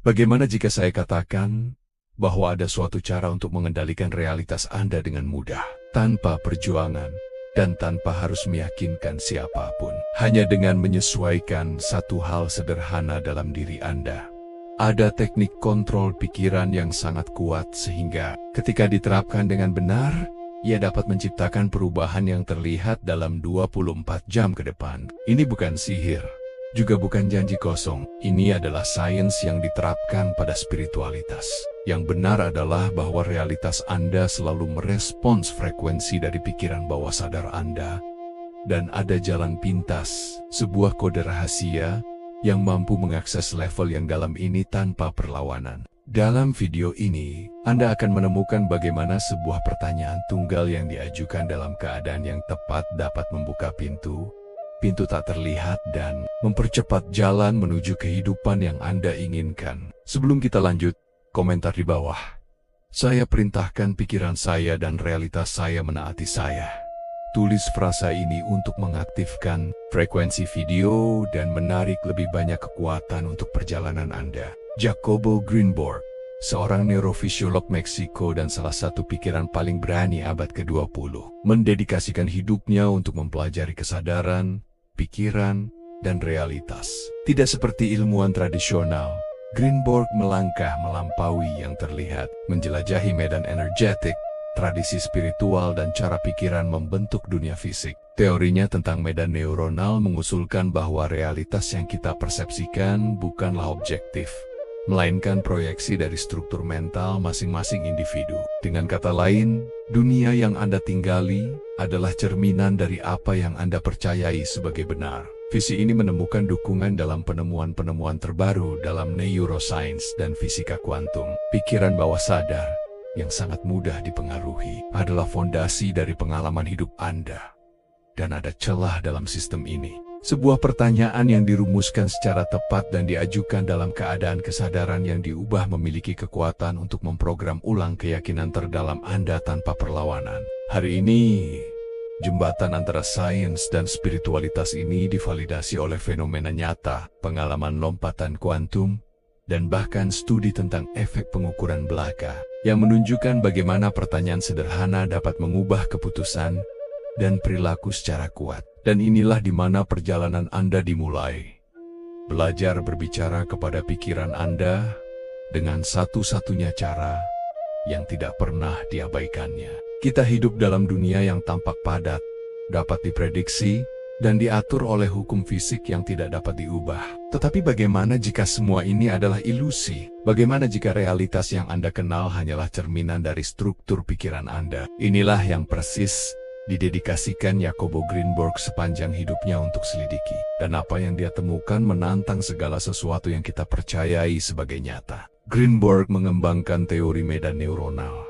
Bagaimana jika saya katakan bahwa ada suatu cara untuk mengendalikan realitas Anda dengan mudah, tanpa perjuangan, dan tanpa harus meyakinkan siapapun, hanya dengan menyesuaikan satu hal sederhana dalam diri Anda. Ada teknik kontrol pikiran yang sangat kuat sehingga ketika diterapkan dengan benar, ia dapat menciptakan perubahan yang terlihat dalam 24 jam ke depan. Ini bukan sihir, juga bukan janji kosong. Ini adalah sains yang diterapkan pada spiritualitas. Yang benar adalah bahwa realitas Anda selalu merespons frekuensi dari pikiran bawah sadar Anda. Dan ada jalan pintas, sebuah kode rahasia yang mampu mengakses level yang dalam ini tanpa perlawanan. Dalam video ini, Anda akan menemukan bagaimana sebuah pertanyaan tunggal yang diajukan dalam keadaan yang tepat dapat membuka pintu tak terlihat dan mempercepat jalan menuju kehidupan yang Anda inginkan. Sebelum kita lanjut, komentar di bawah. Saya perintahkan pikiran saya dan realitas saya menaati saya. Tulis frasa ini untuk mengaktifkan frekuensi video dan menarik lebih banyak kekuatan untuk perjalanan Anda. Jacobo Greenberg, seorang neurofisiolog Meksiko dan salah satu pikiran paling berani abad ke-20, mendedikasikan hidupnya untuk mempelajari kesadaran, pikiran, dan realitas. Tidak seperti ilmuwan tradisional, Greenberg melangkah melampaui yang terlihat, menjelajahi medan energetik, tradisi spiritual dan cara pikiran membentuk dunia fisik. Teorinya tentang medan neuronal mengusulkan bahwa realitas yang kita persepsikan bukanlah objektif, melainkan proyeksi dari struktur mental masing-masing individu. Dengan kata lain, dunia yang Anda tinggali adalah cerminan dari apa yang Anda percayai sebagai benar. Visi ini menemukan dukungan dalam penemuan-penemuan terbaru dalam neuroscience dan fisika kuantum. Pikiran bawah sadar yang sangat mudah dipengaruhi adalah fondasi dari pengalaman hidup Anda. Dan ada celah dalam sistem ini. Sebuah pertanyaan yang dirumuskan secara tepat dan diajukan dalam keadaan kesadaran yang diubah memiliki kekuatan untuk memprogram ulang keyakinan terdalam Anda tanpa perlawanan. Hari ini, jembatan antara sains dan spiritualitas ini divalidasi oleh fenomena nyata, pengalaman lompatan kuantum, dan bahkan studi tentang efek pengukuran belaka, yang menunjukkan bagaimana pertanyaan sederhana dapat mengubah keputusan dan perilaku secara kuat. Dan inilah di mana perjalanan Anda dimulai. Belajar berbicara kepada pikiran Anda dengan satu-satunya cara yang tidak pernah diabaikannya. Kita hidup dalam dunia yang tampak padat, dapat diprediksi, dan diatur oleh hukum fisik yang tidak dapat diubah. Tetapi bagaimana jika semua ini adalah ilusi? Bagaimana jika realitas yang Anda kenal hanyalah cerminan dari struktur pikiran Anda? Inilah yang persis didedikasikan Jacobo Greenberg sepanjang hidupnya untuk selidiki. Dan apa yang dia temukan menantang segala sesuatu yang kita percayai sebagai nyata. Greenberg mengembangkan teori medan neuronal,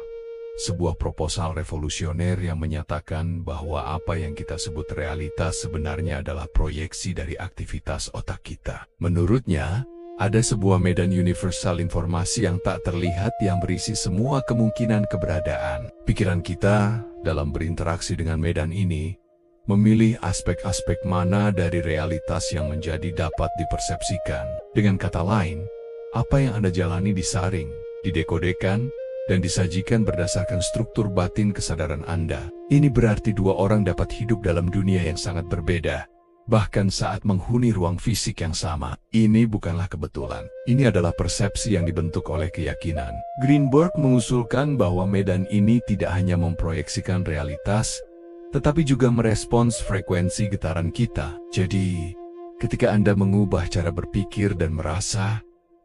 sebuah proposal revolusioner yang menyatakan bahwa apa yang kita sebut realitas sebenarnya adalah proyeksi dari aktivitas otak kita. Menurutnya, ada sebuah medan universal informasi yang tak terlihat yang berisi semua kemungkinan keberadaan. Pikiran kita dalam berinteraksi dengan medan ini memilih aspek-aspek mana dari realitas yang menjadi dapat dipersepsikan. Dengan kata lain, apa yang Anda jalani disaring, didekodekan, dan disajikan berdasarkan struktur batin kesadaran Anda. Ini berarti dua orang dapat hidup dalam dunia yang sangat berbeda, bahkan saat menghuni ruang fisik yang sama. Ini bukanlah kebetulan. Ini adalah persepsi yang dibentuk oleh keyakinan. Greenberg mengusulkan bahwa medan ini tidak hanya memproyeksikan realitas, tetapi juga merespons frekuensi getaran kita. Jadi, ketika Anda mengubah cara berpikir dan merasa,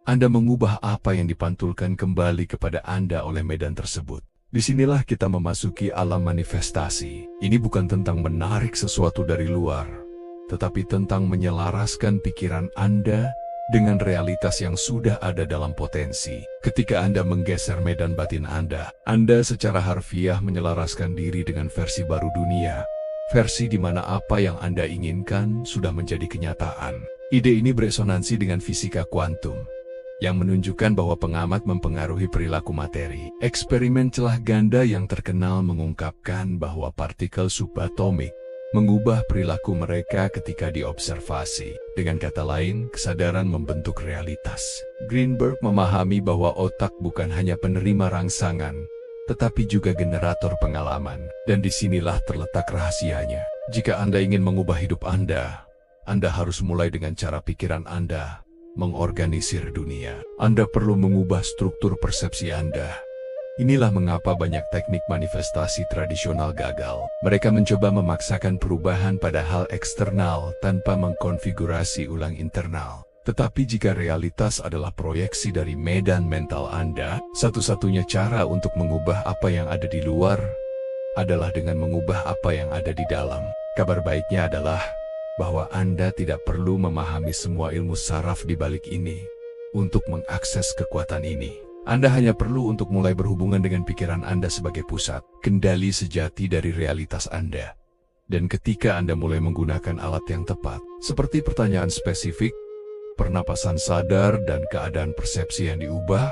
Anda mengubah apa yang dipantulkan kembali kepada Anda oleh medan tersebut. Disinilah kita memasuki alam manifestasi. Ini bukan tentang menarik sesuatu dari luar, tetapi tentang menyelaraskan pikiran Anda dengan realitas yang sudah ada dalam potensi. Ketika Anda menggeser medan batin Anda secara harfiah menyelaraskan diri dengan versi baru dunia, versi di mana apa yang Anda inginkan sudah menjadi kenyataan. Ide ini beresonansi dengan fisika kuantum, yang menunjukkan bahwa pengamat mempengaruhi perilaku materi. Eksperimen celah ganda yang terkenal mengungkapkan bahwa partikel subatomik mengubah perilaku mereka ketika diobservasi. Dengan kata lain, kesadaran membentuk realitas. Greenberg memahami bahwa otak bukan hanya penerima rangsangan, tetapi juga generator pengalaman. Dan disinilah terletak rahasianya. Jika Anda ingin mengubah hidup Anda harus mulai dengan cara pikiran Anda mengorganisir dunia. Anda perlu mengubah struktur persepsi Anda. Inilah mengapa banyak teknik manifestasi tradisional gagal. Mereka mencoba memaksakan perubahan pada hal eksternal tanpa mengkonfigurasi ulang internal. Tetapi jika realitas adalah proyeksi dari medan mental Anda, satu-satunya cara untuk mengubah apa yang ada di luar adalah dengan mengubah apa yang ada di dalam. Kabar baiknya adalah bahwa Anda tidak perlu memahami semua ilmu saraf di balik ini untuk mengakses kekuatan ini. Anda hanya perlu untuk mulai berhubungan dengan pikiran Anda sebagai pusat, kendali sejati dari realitas Anda. Dan ketika Anda mulai menggunakan alat yang tepat, seperti pertanyaan spesifik, pernapasan sadar, dan keadaan persepsi yang diubah,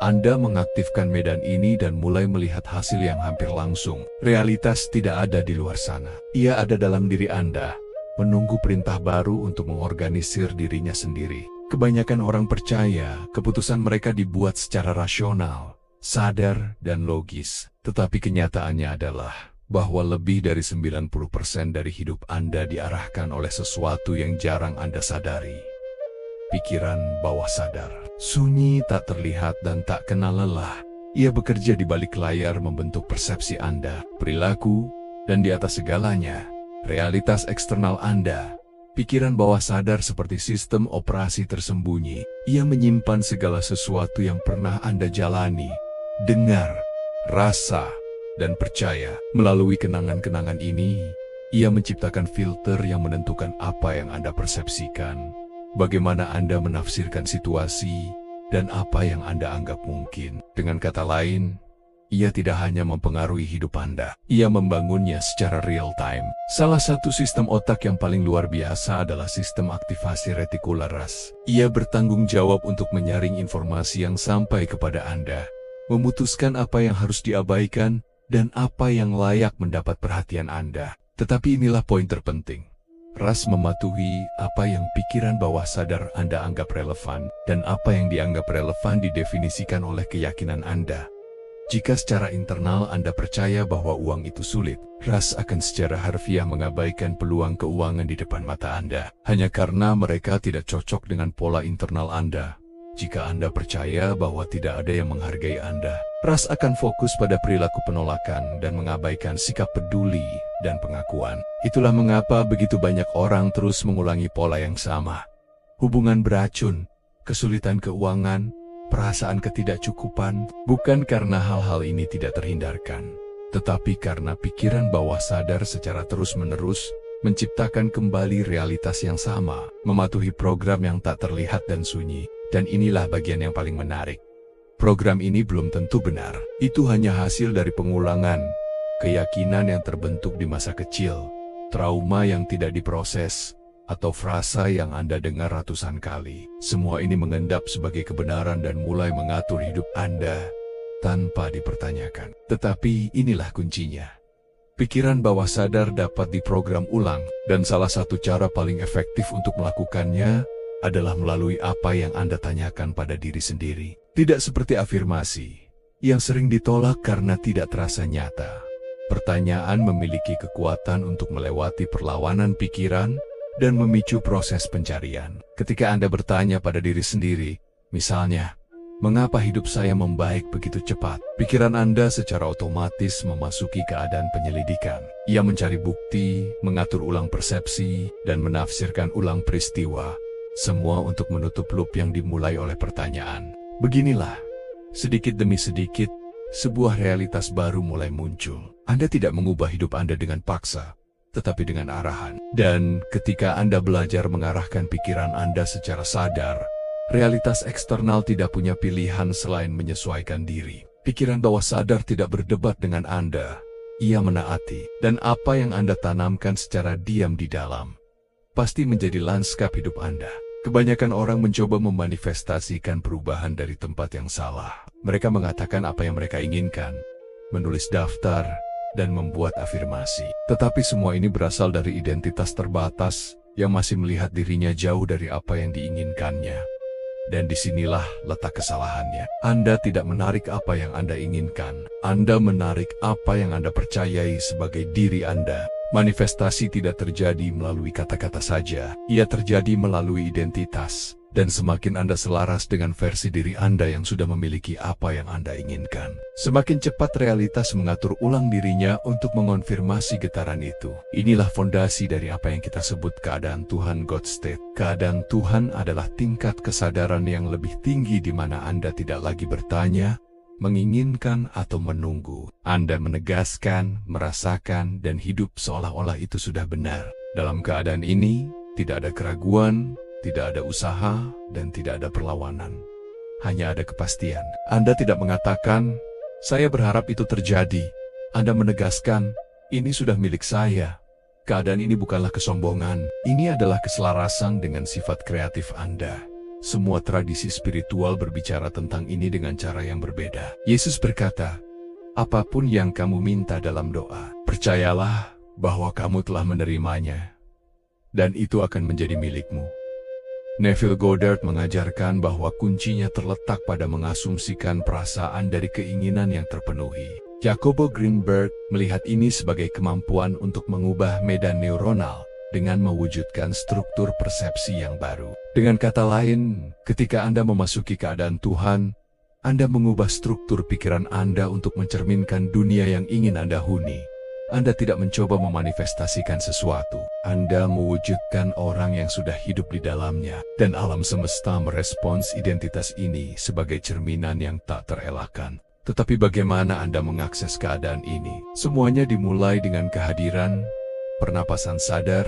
Anda mengaktifkan medan ini dan mulai melihat hasil yang hampir langsung. Realitas tidak ada di luar sana. Ia ada dalam diri Anda, menunggu perintah baru untuk mengorganisir dirinya sendiri. Kebanyakan orang percaya keputusan mereka dibuat secara rasional, sadar, dan logis. Tetapi kenyataannya adalah bahwa lebih dari 90% dari hidup Anda diarahkan oleh sesuatu yang jarang Anda sadari. Pikiran bawah sadar. Sunyi, tak terlihat, dan tak kenal lelah. Ia bekerja di balik layar membentuk persepsi Anda, perilaku, dan di atas segalanya, realitas eksternal Anda. Pikiran bawah sadar seperti sistem operasi tersembunyi. Ia menyimpan segala sesuatu yang pernah Anda jalani, dengar, rasa, dan percaya. Melalui kenangan-kenangan ini, ia menciptakan filter yang menentukan apa yang Anda persepsikan, bagaimana Anda menafsirkan situasi, dan apa yang Anda anggap mungkin. Dengan kata lain, ia tidak hanya mempengaruhi hidup Anda, ia membangunnya secara real time. Salah satu sistem otak yang paling luar biasa adalah sistem aktivasi retikularis. Ia bertanggung jawab untuk menyaring informasi yang sampai kepada Anda, memutuskan apa yang harus diabaikan, dan apa yang layak mendapat perhatian Anda. Tetapi inilah poin terpenting. RAS mematuhi apa yang pikiran bawah sadar Anda anggap relevan, dan apa yang dianggap relevan didefinisikan oleh keyakinan Anda. Jika secara internal Anda percaya bahwa uang itu sulit, RAS akan secara harfiah mengabaikan peluang keuangan di depan mata Anda, hanya karena mereka tidak cocok dengan pola internal Anda. Jika Anda percaya bahwa tidak ada yang menghargai Anda, RAS akan fokus pada perilaku penolakan dan mengabaikan sikap peduli dan pengakuan. Itulah mengapa begitu banyak orang terus mengulangi pola yang sama. Hubungan beracun, kesulitan keuangan, perasaan ketidakcukupan, bukan karena hal-hal ini tidak terhindarkan, tetapi karena pikiran bawah sadar secara terus-menerus menciptakan kembali realitas yang sama, mematuhi program yang tak terlihat dan sunyi. Dan inilah bagian yang paling menarik. Program ini belum tentu benar. Itu hanya hasil dari pengulangan, keyakinan yang terbentuk di masa kecil, trauma yang tidak diproses, atau frasa yang Anda dengar ratusan kali. Semua ini mengendap sebagai kebenaran dan mulai mengatur hidup Anda tanpa dipertanyakan. Tetapi inilah kuncinya. Pikiran bawah sadar dapat diprogram ulang, dan salah satu cara paling efektif untuk melakukannya adalah melalui apa yang Anda tanyakan pada diri sendiri. Tidak seperti afirmasi yang sering ditolak karena tidak terasa nyata. Pertanyaan memiliki kekuatan untuk melewati perlawanan pikiran dan memicu proses pencarian. Ketika Anda bertanya pada diri sendiri, misalnya, mengapa hidup saya membaik begitu cepat? Pikiran Anda secara otomatis memasuki keadaan penyelidikan. Ia mencari bukti, mengatur ulang persepsi, dan menafsirkan ulang peristiwa. Semua untuk menutup loop yang dimulai oleh pertanyaan. Beginilah, sedikit demi sedikit, sebuah realitas baru mulai muncul. Anda tidak mengubah hidup Anda dengan paksa, tetapi dengan arahan. Dan ketika Anda belajar mengarahkan pikiran Anda secara sadar, realitas eksternal tidak punya pilihan selain menyesuaikan diri. Pikiran bawah sadar tidak berdebat dengan Anda. Ia menaati, dan apa yang Anda tanamkan secara diam di dalam pasti menjadi lanskap hidup Anda. Kebanyakan orang mencoba memanifestasikan perubahan dari tempat yang salah. Mereka mengatakan apa yang mereka inginkan, menulis daftar, dan membuat afirmasi. Tetapi semua ini berasal dari identitas terbatas yang masih melihat dirinya jauh dari apa yang diinginkannya. Dan disinilah letak kesalahannya. Anda tidak menarik apa yang Anda inginkan. Anda menarik apa yang Anda percayai sebagai diri Anda. Manifestasi tidak terjadi melalui kata-kata saja. Ia terjadi melalui identitas. Dan semakin Anda selaras dengan versi diri Anda yang sudah memiliki apa yang Anda inginkan, semakin cepat realitas mengatur ulang dirinya untuk mengonfirmasi getaran itu. Inilah fondasi dari apa yang kita sebut keadaan Tuhan, God State. Keadaan Tuhan adalah tingkat kesadaran yang lebih tinggi di mana Anda tidak lagi bertanya, menginginkan atau menunggu. Anda menegaskan, merasakan, dan hidup seolah-olah itu sudah benar. Dalam keadaan ini, tidak ada keraguan, tidak ada usaha, dan tidak ada perlawanan. Hanya ada kepastian. Anda tidak mengatakan, "Saya berharap itu terjadi." Anda menegaskan, "Ini sudah milik saya." Keadaan ini bukanlah kesombongan. Ini adalah keselarasan dengan sifat kreatif Anda. Semua tradisi spiritual berbicara tentang ini dengan cara yang berbeda. Yesus berkata, "Apapun yang kamu minta dalam doa, percayalah bahwa kamu telah menerimanya, dan itu akan menjadi milikmu." Neville Goddard mengajarkan bahwa kuncinya terletak pada mengasumsikan perasaan dari keinginan yang terpenuhi. Jacobo Greenberg melihat ini sebagai kemampuan untuk mengubah medan neuronal dengan mewujudkan struktur persepsi yang baru. Dengan kata lain, ketika Anda memasuki keadaan Tuhan, Anda mengubah struktur pikiran Anda untuk mencerminkan dunia yang ingin Anda huni. Anda tidak mencoba memanifestasikan sesuatu. Anda mewujudkan orang yang sudah hidup di dalamnya. Dan alam semesta merespons identitas ini sebagai cerminan yang tak terelakkan. Tetapi bagaimana Anda mengakses keadaan ini? Semuanya dimulai dengan kehadiran, pernapasan sadar,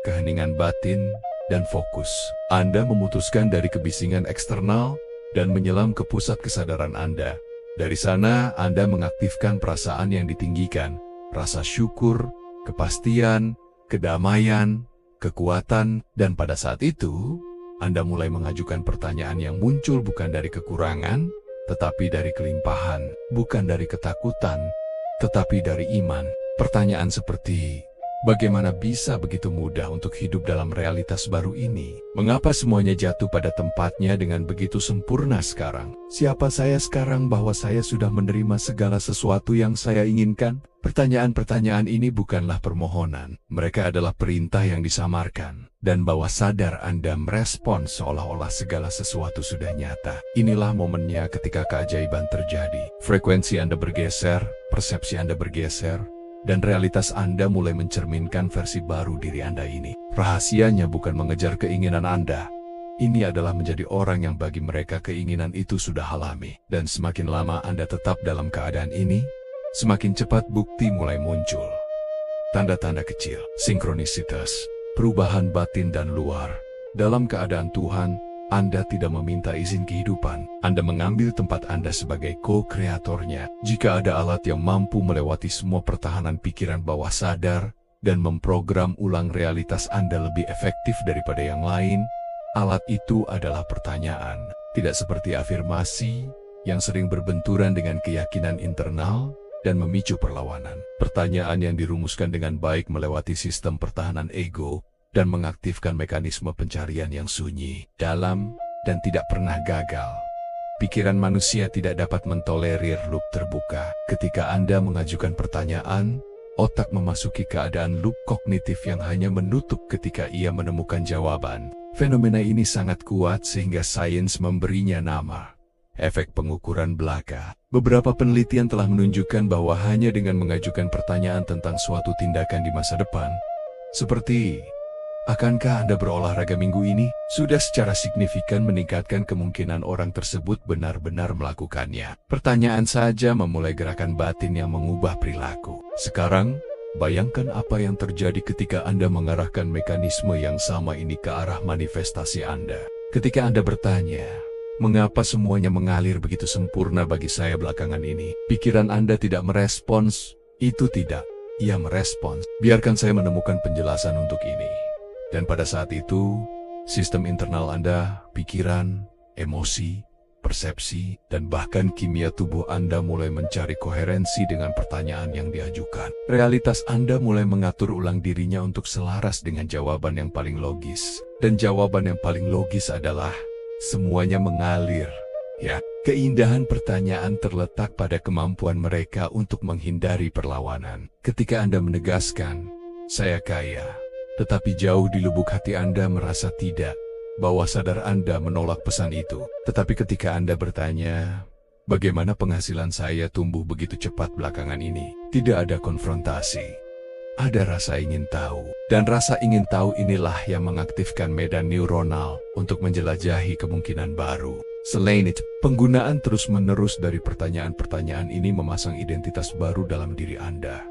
keheningan batin, dan fokus. Anda memutuskan dari kebisingan eksternal dan menyelam ke pusat kesadaran Anda. Dari sana, Anda mengaktifkan perasaan yang ditinggikan. Rasa syukur, kepastian, kedamaian, kekuatan, dan pada saat itu, Anda mulai mengajukan pertanyaan yang muncul bukan dari kekurangan, tetapi dari kelimpahan, bukan dari ketakutan, tetapi dari iman. Pertanyaan seperti, bagaimana bisa begitu mudah untuk hidup dalam realitas baru ini? Mengapa semuanya jatuh pada tempatnya dengan begitu sempurna sekarang? Siapa saya sekarang bahwa saya sudah menerima segala sesuatu yang saya inginkan? Pertanyaan-pertanyaan ini bukanlah permohonan. Mereka adalah perintah yang disamarkan. Dan bawah sadar Anda merespon seolah-olah segala sesuatu sudah nyata. Inilah momennya ketika keajaiban terjadi. Frekuensi Anda bergeser, persepsi Anda bergeser, dan realitas Anda mulai mencerminkan versi baru diri Anda ini. Rahasianya bukan mengejar keinginan Anda. Ini adalah menjadi orang yang bagi mereka keinginan itu sudah alami. Dan semakin lama Anda tetap dalam keadaan ini, semakin cepat bukti mulai muncul. Tanda-tanda kecil, sinkronisitas, perubahan batin dan luar. Dalam keadaan Tuhan, Anda tidak meminta izin kehidupan. Anda mengambil tempat Anda sebagai co-kreatornya. Jika ada alat yang mampu melewati semua pertahanan pikiran bawah sadar dan memprogram ulang realitas Anda lebih efektif daripada yang lain, alat itu adalah pertanyaan. Tidak seperti afirmasi yang sering berbenturan dengan keyakinan internal dan memicu perlawanan. Pertanyaan yang dirumuskan dengan baik melewati sistem pertahanan ego dan mengaktifkan mekanisme pencarian yang sunyi, dalam, dan tidak pernah gagal. Pikiran manusia tidak dapat mentolerir loop terbuka. Ketika Anda mengajukan pertanyaan, otak memasuki keadaan loop kognitif yang hanya menutup ketika ia menemukan jawaban. Fenomena ini sangat kuat sehingga sains memberinya nama efek pengukuran belaka. Beberapa penelitian telah menunjukkan bahwa hanya dengan mengajukan pertanyaan tentang suatu tindakan di masa depan, seperti, akankah Anda berolahraga minggu ini? Sudah secara signifikan meningkatkan kemungkinan orang tersebut benar-benar melakukannya. Pertanyaan saja memulai gerakan batin yang mengubah perilaku. Sekarang, bayangkan apa yang terjadi ketika Anda mengarahkan mekanisme yang sama ini ke arah manifestasi Anda. Ketika Anda bertanya, mengapa semuanya mengalir begitu sempurna bagi saya belakangan ini? Pikiran Anda tidak merespons, itu tidak. Ia merespons, biarkan saya menemukan penjelasan untuk ini. Dan pada saat itu, sistem internal Anda, pikiran, emosi, persepsi, dan bahkan kimia tubuh Anda mulai mencari koherensi dengan pertanyaan yang diajukan. Realitas Anda mulai mengatur ulang dirinya untuk selaras dengan jawaban yang paling logis. Dan jawaban yang paling logis adalah, semuanya mengalir. Ya, keindahan pertanyaan terletak pada kemampuan mereka untuk menghindari perlawanan. Ketika Anda menegaskan, saya kaya, tetapi jauh di lubuk hati Anda merasa tidak, bawah sadar Anda menolak pesan itu. Tetapi ketika Anda bertanya, bagaimana penghasilan saya tumbuh begitu cepat belakangan ini? Tidak ada konfrontasi. Ada rasa ingin tahu. Dan rasa ingin tahu inilah yang mengaktifkan medan neuronal untuk menjelajahi kemungkinan baru. Selain itu, penggunaan terus-menerus dari pertanyaan-pertanyaan ini memasang identitas baru dalam diri Anda.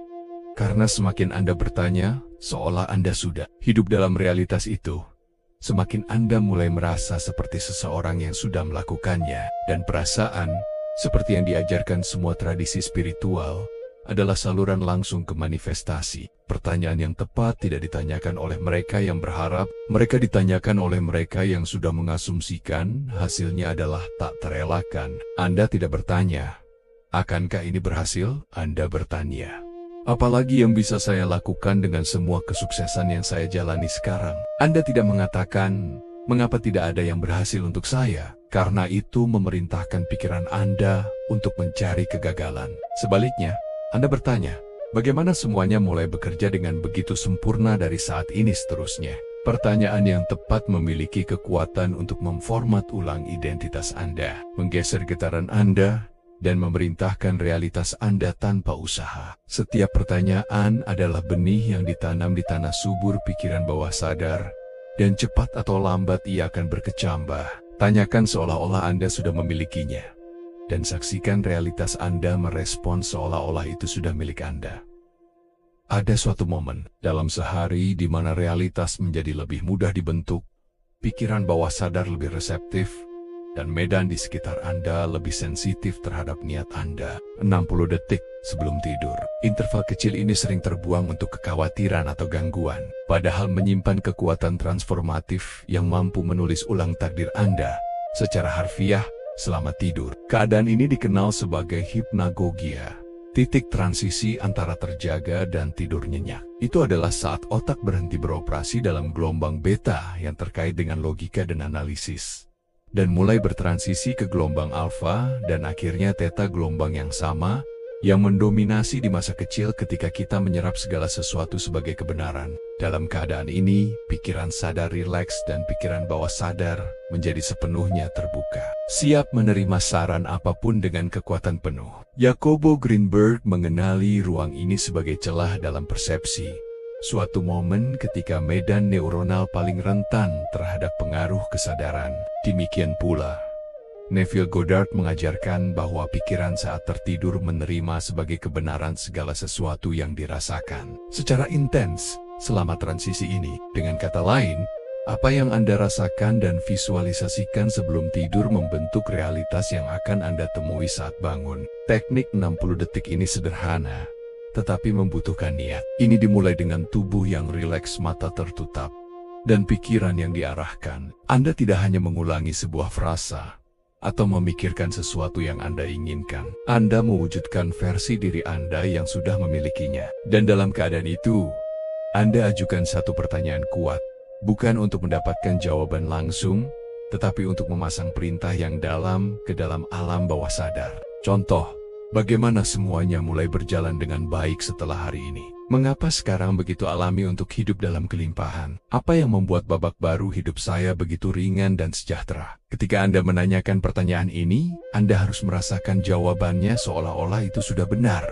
Karena semakin Anda bertanya, seolah Anda sudah hidup dalam realitas itu, semakin Anda mulai merasa seperti seseorang yang sudah melakukannya. Dan perasaan, seperti yang diajarkan semua tradisi spiritual, adalah saluran langsung ke manifestasi. Pertanyaan yang tepat tidak ditanyakan oleh mereka yang berharap, mereka ditanyakan oleh mereka yang sudah mengasumsikan hasilnya adalah tak terelakkan. Anda tidak bertanya, akankah ini berhasil? Anda bertanya, apalagi yang bisa saya lakukan dengan semua kesuksesan yang saya jalani sekarang? Anda tidak mengatakan, mengapa tidak ada yang berhasil untuk saya? Karena itu memerintahkan pikiran Anda untuk mencari kegagalan. Sebaliknya, Anda bertanya, bagaimana semuanya mulai bekerja dengan begitu sempurna dari saat ini seterusnya? Pertanyaan yang tepat memiliki kekuatan untuk memformat ulang identitas Anda, menggeser getaran Anda, dan memerintahkan realitas Anda tanpa usaha. Setiap pertanyaan adalah benih yang ditanam di tanah subur pikiran bawah sadar, dan cepat atau lambat ia akan berkecambah. Tanyakan seolah-olah Anda sudah memilikinya. Dan saksikan realitas Anda merespon seolah-olah itu sudah milik Anda. Ada suatu momen dalam sehari di mana realitas menjadi lebih mudah dibentuk, pikiran bawah sadar lebih reseptif, dan medan di sekitar Anda lebih sensitif terhadap niat Anda. 60 detik sebelum tidur. Interval kecil ini sering terbuang untuk kekhawatiran atau gangguan, padahal menyimpan kekuatan transformatif yang mampu menulis ulang takdir Anda secara harfiah selama tidur. Keadaan ini dikenal sebagai hipnagogia, titik transisi antara terjaga dan tidur nyenyak. Itu adalah saat otak berhenti beroperasi dalam gelombang beta yang terkait dengan logika dan analisis, dan mulai bertransisi ke gelombang alfa dan akhirnya theta, gelombang yang sama yang mendominasi di masa kecil ketika kita menyerap segala sesuatu sebagai kebenaran. Dalam keadaan ini, pikiran sadar rileks dan pikiran bawah sadar menjadi sepenuhnya terbuka, siap menerima saran apapun dengan kekuatan penuh. Jacobo Greenberg mengenali ruang ini sebagai celah dalam persepsi, suatu momen ketika medan neuronal paling rentan terhadap pengaruh kesadaran. Demikian pula, Neville Goddard mengajarkan bahwa pikiran saat tertidur menerima sebagai kebenaran segala sesuatu yang dirasakan secara intens selama transisi ini. Dengan kata lain, apa yang Anda rasakan dan visualisasikan sebelum tidur membentuk realitas yang akan Anda temui saat bangun. Teknik 60 detik ini sederhana, tetapi membutuhkan niat. Ini dimulai dengan tubuh yang rileks, mata tertutup, dan pikiran yang diarahkan. Anda tidak hanya mengulangi sebuah frasa atau memikirkan sesuatu yang Anda inginkan. Anda mewujudkan versi diri Anda yang sudah memilikinya. Dan dalam keadaan itu, Anda ajukan satu pertanyaan kuat, bukan untuk mendapatkan jawaban langsung, tetapi untuk memasang perintah yang dalam ke dalam alam bawah sadar. Contoh, bagaimana semuanya mulai berjalan dengan baik setelah hari ini? Mengapa sekarang begitu alami untuk hidup dalam kelimpahan? Apa yang membuat babak baru hidup saya begitu ringan dan sejahtera? Ketika Anda menanyakan pertanyaan ini, Anda harus merasakan jawabannya seolah-olah itu sudah benar.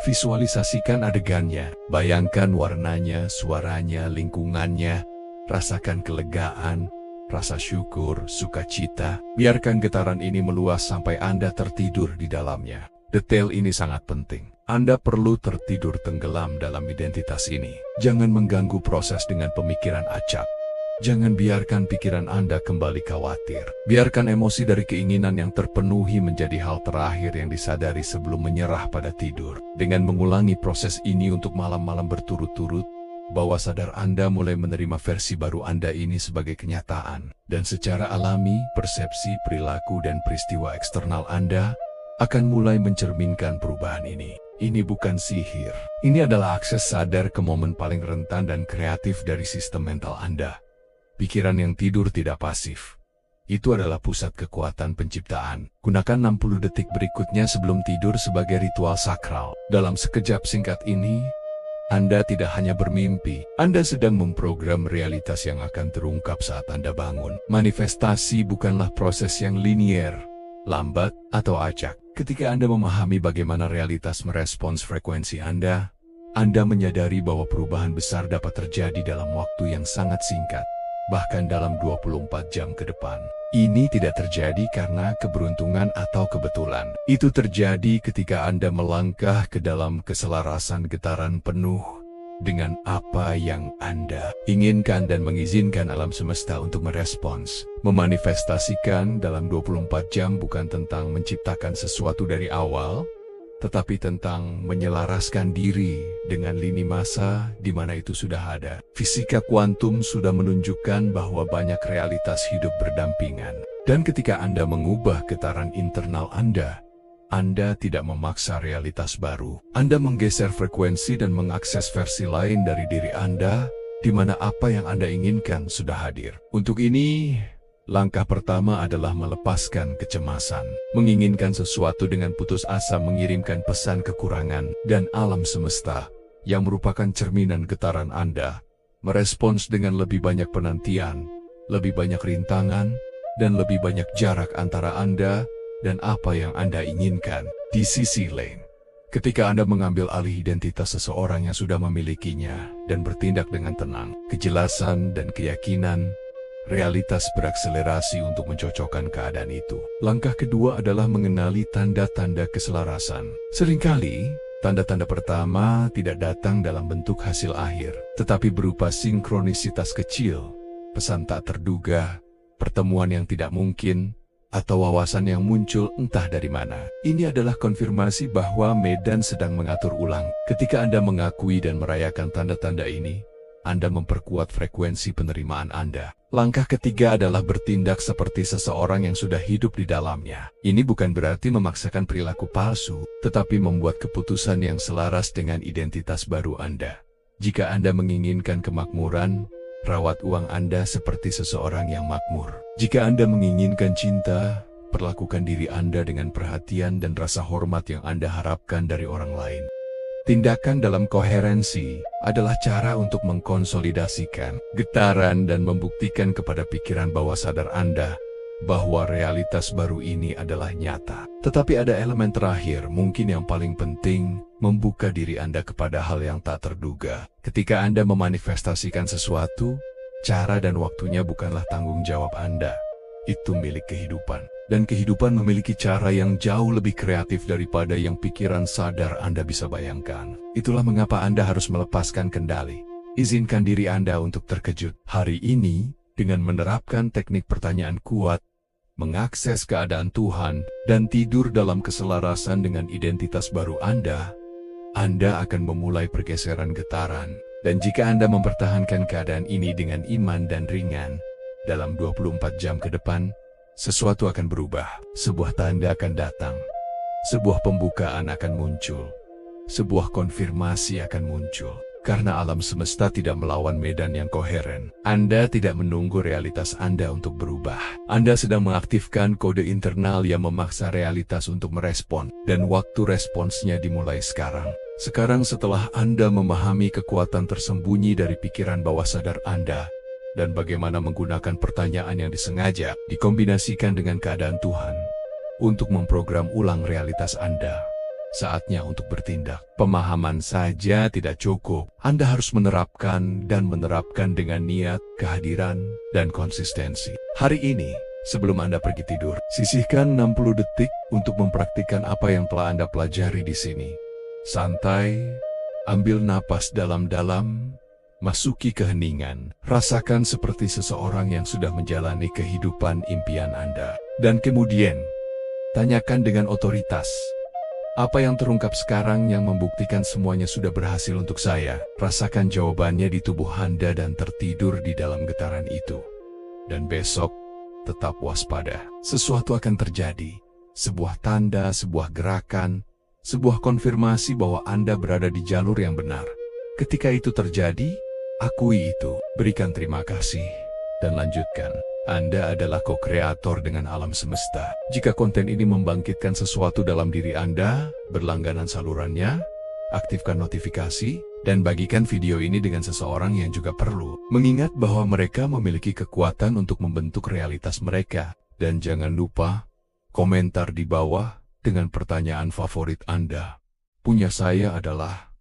Visualisasikan adegannya, bayangkan warnanya, suaranya, lingkungannya, rasakan kelegaan, rasa syukur, sukacita. Biarkan getaran ini meluas sampai Anda tertidur di dalamnya. Detail ini sangat penting. Anda perlu tertidur tenggelam dalam identitas ini. Jangan mengganggu proses dengan pemikiran acak. Jangan biarkan pikiran Anda kembali khawatir. Biarkan emosi dari keinginan yang terpenuhi menjadi hal terakhir yang disadari sebelum menyerah pada tidur. Dengan mengulangi proses ini untuk malam-malam berturut-turut, bawah sadar Anda mulai menerima versi baru Anda ini sebagai kenyataan. Dan secara alami, persepsi, perilaku, dan peristiwa eksternal Anda akan mulai mencerminkan perubahan ini. Ini bukan sihir. Ini adalah akses sadar ke momen paling rentan dan kreatif dari sistem mental Anda. Pikiran yang tidur tidak pasif. Itu adalah pusat kekuatan penciptaan. Gunakan 60 detik berikutnya sebelum tidur sebagai ritual sakral. Dalam sekejap singkat ini, Anda tidak hanya bermimpi, Anda sedang memprogram realitas yang akan terungkap saat Anda bangun. Manifestasi bukanlah proses yang linier, lambat, atau acak. Ketika Anda memahami bagaimana realitas merespons frekuensi Anda menyadari bahwa perubahan besar dapat terjadi dalam waktu yang sangat singkat, bahkan dalam 24 jam ke depan. Ini tidak terjadi karena keberuntungan atau kebetulan. Itu terjadi ketika Anda melangkah ke dalam keselarasan getaran penuh dengan apa yang Anda inginkan dan mengizinkan alam semesta untuk merespons. Memanifestasikan dalam 24 jam bukan tentang menciptakan sesuatu dari awal, tetapi tentang menyelaraskan diri dengan lini masa di mana itu sudah ada. Fisika kuantum sudah menunjukkan bahwa banyak realitas hidup berdampingan. Dan ketika Anda mengubah getaran internal Anda tidak memaksa realitas baru. Anda menggeser frekuensi dan mengakses versi lain dari diri Anda, di mana apa yang Anda inginkan sudah hadir. Untuk ini, langkah pertama adalah melepaskan kecemasan. Menginginkan sesuatu dengan putus asa mengirimkan pesan kekurangan, dan alam semesta, yang merupakan cerminan getaran Anda, merespons dengan lebih banyak penantian, lebih banyak rintangan, dan lebih banyak jarak antara Anda dan apa yang Anda inginkan. Di sisi lain, ketika Anda mengambil alih identitas seseorang yang sudah memilikinya dan bertindak dengan tenang, kejelasan, dan keyakinan, realitas berakselerasi untuk mencocokkan keadaan itu. Langkah kedua adalah mengenali tanda-tanda keselarasan. Seringkali, tanda-tanda pertama tidak datang dalam bentuk hasil akhir, tetapi berupa sinkronisitas kecil, pesan tak terduga, pertemuan yang tidak mungkin, atau wawasan yang muncul entah dari mana. Ini adalah konfirmasi bahwa medan sedang mengatur ulang. Ketika Anda mengakui dan merayakan tanda-tanda ini, Anda memperkuat frekuensi penerimaan Anda. Langkah ketiga adalah bertindak seperti seseorang yang sudah hidup di dalamnya. Ini bukan berarti memaksakan perilaku palsu, tetapi membuat keputusan yang selaras dengan identitas baru Anda. Jika Anda menginginkan kemakmuran, rawat uang Anda seperti seseorang yang makmur. Jika Anda menginginkan cinta, perlakukan diri Anda dengan perhatian dan rasa hormat yang Anda harapkan dari orang lain. Tindakan dalam koherensi adalah cara untuk mengkonsolidasikan getaran dan membuktikan kepada pikiran bawah sadar Anda bahwa realitas baru ini adalah nyata. Tetapi ada elemen terakhir, mungkin yang paling penting, membuka diri Anda kepada hal yang tak terduga. Ketika Anda memanifestasikan sesuatu, cara dan waktunya bukanlah tanggung jawab Anda. Itu milik kehidupan. Dan kehidupan memiliki cara yang jauh lebih kreatif daripada yang pikiran sadar Anda bisa bayangkan. Itulah mengapa Anda harus melepaskan kendali. Izinkan diri Anda untuk terkejut. Hari ini, dengan menerapkan teknik pertanyaan kuat, mengakses keadaan Tuhan, dan tidur dalam keselarasan dengan identitas baru Anda akan memulai pergeseran getaran. Dan jika Anda mempertahankan keadaan ini dengan iman dan ringan, dalam 24 jam ke depan, sesuatu akan berubah. Sebuah tanda akan datang. Sebuah pembukaan akan muncul. Sebuah konfirmasi akan muncul. Karena alam semesta tidak melawan medan yang koheren. Anda tidak menunggu realitas Anda untuk berubah. Anda sedang mengaktifkan kode internal yang memaksa realitas untuk merespon. Dan waktu responsnya dimulai sekarang. Sekarang setelah Anda memahami kekuatan tersembunyi dari pikiran bawah sadar Anda, dan bagaimana menggunakan pertanyaan yang disengaja dikombinasikan dengan keadaan Tuhan untuk memprogram ulang realitas Anda, saatnya untuk bertindak. Pemahaman saja tidak cukup. Anda harus menerapkan dan menerapkan dengan niat, kehadiran, dan konsistensi. Hari ini, sebelum Anda pergi tidur, sisihkan 60 detik untuk mempraktikkan apa yang telah Anda pelajari di sini. Santai, ambil napas dalam-dalam, masuki keheningan, rasakan seperti seseorang yang sudah menjalani kehidupan impian Anda. Dan kemudian, tanyakan dengan otoritas, Apa yang terungkap sekarang yang membuktikan semuanya sudah berhasil untuk saya? Rasakan jawabannya di tubuh Anda dan tertidur di dalam getaran itu. Dan besok, tetap waspada. Sesuatu akan terjadi. Sebuah tanda, sebuah gerakan, sebuah konfirmasi bahwa Anda berada di jalur yang benar. Ketika itu terjadi, akui itu, berikan terima kasih, dan lanjutkan. Anda adalah co-kreator dengan alam semesta. Jika konten ini membangkitkan sesuatu dalam diri Anda, berlangganan salurannya, aktifkan notifikasi, dan bagikan video ini dengan seseorang yang juga perlu. Mengingat bahwa mereka memiliki kekuatan untuk membentuk realitas mereka. Dan jangan lupa, komentar di bawah dengan pertanyaan favorit Anda. Punya saya adalah,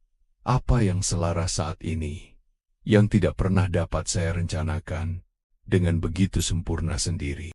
apa yang selaras saat ini, yang tidak pernah dapat saya rencanakan, dengan begitu sempurna sendiri.